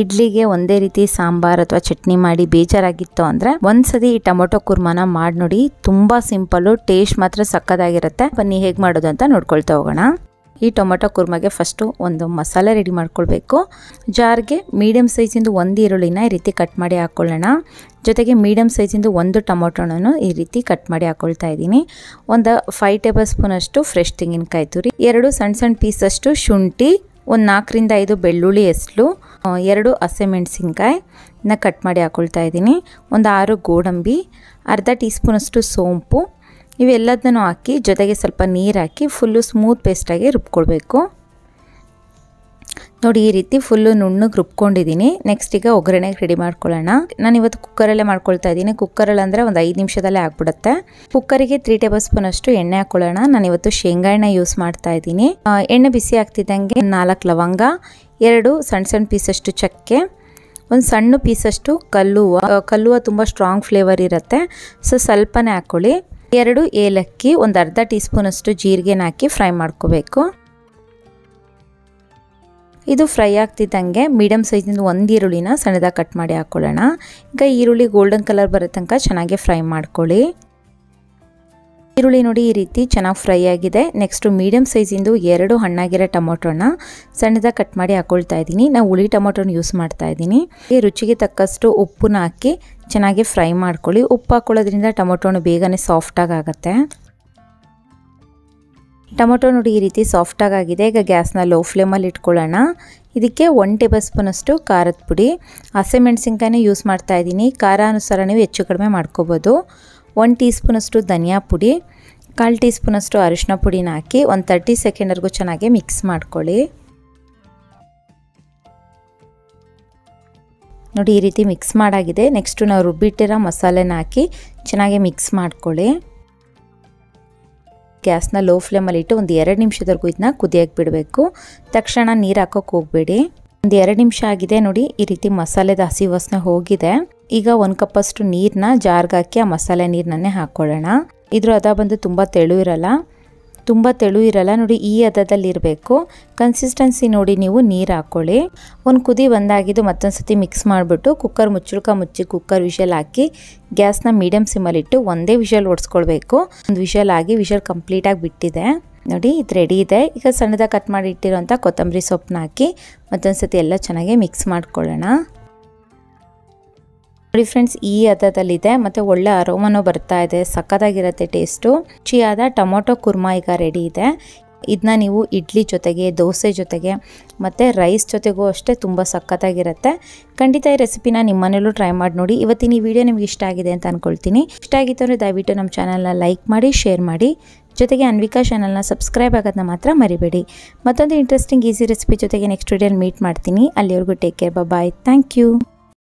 ಇಡ್ಲಿಗೆ ಒಂದೇ ರೀತಿ ಸಾಂಬಾರ್ ಅಥವಾ ಚಟ್ನಿ ಮಾಡಿ ಬೇಜಾರಾಗಿತ್ತು ಅಂದರೆ ಒಂದ್ಸತಿ ಈ ಟೊಮೊಟೊ ಕುರ್ಮಾನ ಮಾಡಿ ನೋಡಿ. ತುಂಬ ಸಿಂಪಲ್ಲು, ಟೇಸ್ಟ್ ಮಾತ್ರ ಸಕ್ಕತ್ತಾಗಿರುತ್ತೆ. ಬನ್ನಿ ಹೇಗೆ ಮಾಡೋದು ಅಂತ ನೋಡ್ಕೊಳ್ತಾ ಹೋಗೋಣ. ಈ ಟೊಮೊಟೊ ಕುರ್ಮಾಗೆ ಫಸ್ಟು ಒಂದು ಮಸಾಲೆ ರೆಡಿ ಮಾಡ್ಕೊಳ್ಬೇಕು. ಜಾರ್ಗೆ ಮೀಡಿಯಮ್ ಸೈಜಿಂದು ಒಂದು ಈರುಳ್ಳಿನ ಈ ರೀತಿ ಕಟ್ ಮಾಡಿ ಹಾಕ್ಕೊಳ್ಳೋಣ. ಜೊತೆಗೆ ಮೀಡಿಯಮ್ ಸೈಜಿಂದು ಒಂದು ಟೊಮೊಟೊನೂ ಈ ರೀತಿ ಕಟ್ ಮಾಡಿ ಹಾಕ್ಕೊಳ್ತಾ ಇದ್ದೀನಿ. ಒಂದು 5 ಟೇಬಲ್ ಸ್ಪೂನ್ ಅಷ್ಟು ಫ್ರೆಶ್ ತೆಂಗಿನಕಾಯಿ ತುರಿ, 2 ಸಣ್ಣ ಪೀಸಷ್ಟು ಶುಂಠಿ, ಒಂದು 4 ರಿಂದ 5 ಬೆಳ್ಳುಳ್ಳಿ ಎಸ್ಲು, 2 ಹಸಿಮೆಣಸಿನ್ಕಾಯಿನ ಕಟ್ ಮಾಡಿ ಹಾಕ್ಕೊಳ್ತಾ ಇದ್ದೀನಿ. ಒಂದು 6 ಗೋಡಂಬಿ, ಅರ್ಧ ಟೀ ಸ್ಪೂನಷ್ಟು ಸೋಂಪು, ಇವೆಲ್ಲದನ್ನು ಹಾಕಿ ಜೊತೆಗೆ ಸ್ವಲ್ಪ ನೀರು ಹಾಕಿ ಫುಲ್ಲು ಸ್ಮೂತ್ ಪೇಸ್ಟಾಗಿ ರುಬ್ಕೊಳ್ಬೇಕು. ನೋಡಿ ಈ ರೀತಿ ಫುಲ್ಲು ನುಣ್ಣಗೆ ರುಬ್ಕೊಂಡಿದ್ದೀನಿ. ನೆಕ್ಸ್ಟ್ ಈಗ ಒಗ್ಗರಣೆಗೆ ರೆಡಿ ಮಾಡ್ಕೊಳ್ಳೋಣ. ನಾನು ಇವತ್ತು ಕುಕ್ಕರಲ್ಲೇ ಮಾಡ್ಕೊಳ್ತಾ ಇದ್ದೀನಿ. ಕುಕ್ಕರಲ್ಲಿ ಅಂದರೆ ಒಂದು 5 ನಿಮಿಷದಲ್ಲೇ ಆಗ್ಬಿಡುತ್ತೆ. ಕುಕ್ಕರಿಗೆ 3 ಟೇಬಲ್ ಸ್ಪೂನ್ ಅಷ್ಟು ಎಣ್ಣೆ ಹಾಕ್ಕೊಳ್ಳೋಣ. ನಾನು ಇವತ್ತು ಶೇಂಗಾ ಎಣ್ಣೆ ಯೂಸ್ ಮಾಡ್ತಾ ಇದ್ದೀನಿ. ಎಣ್ಣೆ ಬಿಸಿ ಆಗ್ತಿದ್ದಂಗೆ 4 ಲವಂಗ, 2 ಸಣ್ಣ ಪೀಸಷ್ಟು ಚಕ್ಕೆ, ಒಂದು ಸಣ್ಣ ಪೀಸಷ್ಟು ಕಲ್ಲುವ ತುಂಬ ಸ್ಟ್ರಾಂಗ್ ಫ್ಲೇವರ್ ಇರುತ್ತೆ, ಸೊ ಸ್ವಲ್ಪನೇ ಹಾಕ್ಕೊಳ್ಳಿ. 2 ಏಲಕ್ಕಿ, ಒಂದು ಅರ್ಧ ಟೀ ಸ್ಪೂನ್ ಅಷ್ಟು ಜೀರಿಗೆನ ಹಾಕಿ ಫ್ರೈ ಮಾಡ್ಕೋಬೇಕು. ಇದು ಫ್ರೈ ಆಗ್ತಿದ್ದಂಗೆ ಮೀಡಿಯಮ್ ಸೈಜಿಂದ ಒಂದು ಈರುಳ್ಳಿನ ಸಣ್ಣದಾಗಿ ಕಟ್ ಮಾಡಿ ಹಾಕ್ಕೊಳ್ಳೋಣ. ಈಗ ಈರುಳ್ಳಿ ಗೋಲ್ಡನ್ ಕಲರ್ ಬರೋ ತನಕ ಚೆನ್ನಾಗಿ ಫ್ರೈ ಮಾಡ್ಕೊಳ್ಳಿ. ಈರುಳ್ಳಿ ನೋಡಿ ಈ ರೀತಿ ಚೆನ್ನಾಗಿ ಫ್ರೈ ಆಗಿದೆ. ನೆಕ್ಸ್ಟು ಮೀಡಿಯಮ್ ಸೈಜಿಂದು 2 ಹಣ್ಣಾಗಿರೋ ಟೊಮೊಟೊನ ಸಣ್ಣದಾಗಿ ಕಟ್ ಮಾಡಿ ಹಾಕ್ಕೊಳ್ತಾ ಇದ್ದೀನಿ. ನಾವು ಹುಳಿ ಟೊಮೊಟೊನ ಯೂಸ್ ಮಾಡ್ತಾ ಇದ್ದೀನಿ. ರುಚಿಗೆ ತಕ್ಕಷ್ಟು ಉಪ್ಪನ್ನ ಹಾಕಿ ಚೆನ್ನಾಗಿ ಫ್ರೈ ಮಾಡ್ಕೊಳ್ಳಿ. ಉಪ್ಪು ಹಾಕ್ಕೊಳ್ಳೋದ್ರಿಂದ ಟೊಮೊಟೊನು ಬೇಗನೆ ಸಾಫ್ಟಾಗಿ ಆಗುತ್ತೆ. ಟೊಮೊಟೊ ನೋಡಿ ಈ ರೀತಿ ಸಾಫ್ಟಾಗಿ ಆಗಿದೆ. ಈಗ ಗ್ಯಾಸ್ನ ಲೋ ಫ್ಲೇಮಲ್ಲಿ ಇಟ್ಕೊಳ್ಳೋಣ. ಇದಕ್ಕೆ 1 ಟೇಬಲ್ ಸ್ಪೂನ್ ಅಷ್ಟು ಖಾರದ ಪುಡಿ, ಹಸಿಮೆಣಸಿನ್ಕಾಯಿನ ಯೂಸ್ ಮಾಡ್ತಾ ಇದ್ದೀನಿ. ಖಾರ ಅನುಸಾರ ನೀವು ಹೆಚ್ಚು ಕಡಿಮೆ ಮಾಡ್ಕೋಬೋದು. 1 ಟೀ ಸ್ಪೂನ್ ಅಷ್ಟು ಧನಿಯಾ ಪುಡಿ, 1/4 ಟೀ ಸ್ಪೂನ್ ಅಷ್ಟು ಅರಿಶಿನ ಪುಡಿನ ಹಾಕಿ ಒಂದು 30 ಸೆಕೆಂಡ್ವರೆಗೂ ಚೆನ್ನಾಗಿ ಮಿಕ್ಸ್ ಮಾಡ್ಕೊಳ್ಳಿ. ನೋಡಿ ಈ ರೀತಿ ಮಿಕ್ಸ್ ಮಾಡಾಗಿದೆ. ನೆಕ್ಸ್ಟು ನಾವು ರುಬ್ಬಿಟ್ಟಿರೋ ಮಸಾಲೆನ ಹಾಕಿ ಚೆನ್ನಾಗಿ ಮಿಕ್ಸ್ ಮಾಡ್ಕೊಳ್ಳಿ. ಗ್ಯಾಸ್ನ ಲೋ ಫ್ಲೇಮಲ್ಲಿ ಇಟ್ಟು ಒಂದು 2 ನಿಮಿಷದವರೆಗೂ ಇದನ್ನ ಕುದಿಯಕ್ಕೆ ಬಿಡಬೇಕು. ತಕ್ಷಣ ನೀರು ಹಾಕೋಕೆ ಹೋಗಬೇಡಿ. ಒಂದು 2 ನಿಮಿಷ ಆಗಿದೆ ನೋಡಿ, ಈ ರೀತಿ ಮಸಾಲೆದ ಹಸಿ ವಾಸನೆ ಹೋಗಿದೆ. ಈಗ 1 ಕಪ್ಪಷ್ಟು ನೀರನ್ನ ಜಾರ್ಗೆ ಹಾಕಿ ಆ ಮಸಾಲೆ ನೀರನ್ನೇ ಹಾಕ್ಕೊಳ್ಳೋಣ. ಇದ್ರ ಹದ ಬಂದು ತುಂಬ ತೆಳು ಇರಲ್ಲ ನೋಡಿ, ಈ ಹದದಲ್ಲಿ ಇರಬೇಕು. ಕನ್ಸಿಸ್ಟೆನ್ಸಿ ನೋಡಿ ನೀವು ನೀರು ಹಾಕ್ಕೊಳ್ಳಿ. ಒಂದು ಕುದಿ ಬಂದಾಗಿದ್ದು ಮತ್ತೊಂದು ಸತಿ ಮಿಕ್ಸ್ ಮಾಡಿಬಿಟ್ಟು ಕುಕ್ಕರ್ ಮುಚ್ಚಿ ಕುಕ್ಕರ್ ವಿಷಲ್ ಹಾಕಿ ಗ್ಯಾಸ್ನ ಮೀಡಿಯಮ್ ಸಿಮ್ಮಲ್ಲಿಟ್ಟು ಒಂದೇ ವಿಷಲ್ ಓಡಿಸ್ಕೊಳ್ಬೇಕು. ಒಂದು ವಿಷಲ್ ಆಗಿ ವಿಷಲ್ ಕಂಪ್ಲೀಟಾಗಿ ಬಿಟ್ಟಿದೆ ನೋಡಿ, ಇದು ರೆಡಿ ಇದೆ. ಈಗ ಸಣ್ಣದಾಗಿ ಕಟ್ ಮಾಡಿ ಇಟ್ಟಿರೋಂಥ ಕೊತ್ತಂಬರಿ ಸೊಪ್ಪನ್ನ ಹಾಕಿ ಮತ್ತೊಂದು ಸತಿ ಎಲ್ಲ ಚೆನ್ನಾಗಿ ಮಿಕ್ಸ್ ಮಾಡ್ಕೊಳ್ಳೋಣ. ನೋಡಿ ಫ್ರೆಂಡ್ಸ್, ಈ ಹದದಲ್ಲಿದೆ ಮತ್ತು ಒಳ್ಳೆ ಅರೋಮನೂ ಬರ್ತಾ ಇದೆ, ಸಕ್ಕತ್ತಾಗಿರುತ್ತೆ ಟೇಸ್ಟು. ರುಚಿಯಾದ ಟೊಮೊಟೊ ಕುರ್ಮಾ ಈಗ ರೆಡಿ ಇದೆ. ಇದನ್ನ ನೀವು ಇಡ್ಲಿ ಜೊತೆಗೆ, ದೋಸೆ ಜೊತೆಗೆ ಮತ್ತು ರೈಸ್ ಜೊತೆಗೂ ಅಷ್ಟೇ ತುಂಬ ಸಕ್ಕತ್ತಾಗಿರುತ್ತೆ. ಖಂಡಿತ ಈ ರೆಸಿಪಿನ ನಿಮ್ಮ ಮನೇಲೂ ಟ್ರೈ ಮಾಡಿ ನೋಡಿ. ಇವತ್ತಿನ ಈ ವಿಡಿಯೋ ನಿಮ್ಗೆ ಇಷ್ಟ ಆಗಿದೆ ಅಂತ ಅಂದ್ಕೊಳ್ತೀನಿ. ಇಷ್ಟ ಆಗಿತ್ತು ಅಂದರೆ ದಯವಿಟ್ಟು ನಮ್ಮ ಚಾನಲ್ನ ಲೈಕ್ ಮಾಡಿ, ಶೇರ್ ಮಾಡಿ. ಜೊತೆಗೆ ಅನ್ವಿಕಾ ಚಾನಲ್ನ ಸಬ್ಸ್ಕ್ರೈಬ್ ಆಗೋದನ್ನ ಮಾತ್ರ ಮರಿಬೇಡಿ. ಮತ್ತೊಂದು ಇಂಟ್ರೆಸ್ಟಿಂಗ್ ಈಸಿ ರೆಸಿಪಿ ಜೊತೆಗೆ ನೆಕ್ಸ್ಟ್ ವಿಡಿಯೋಲಿ ಮೀಟ್ ಮಾಡ್ತೀನಿ. ಅಲ್ಲಿವರೆಗೂ take care, bye, thank you.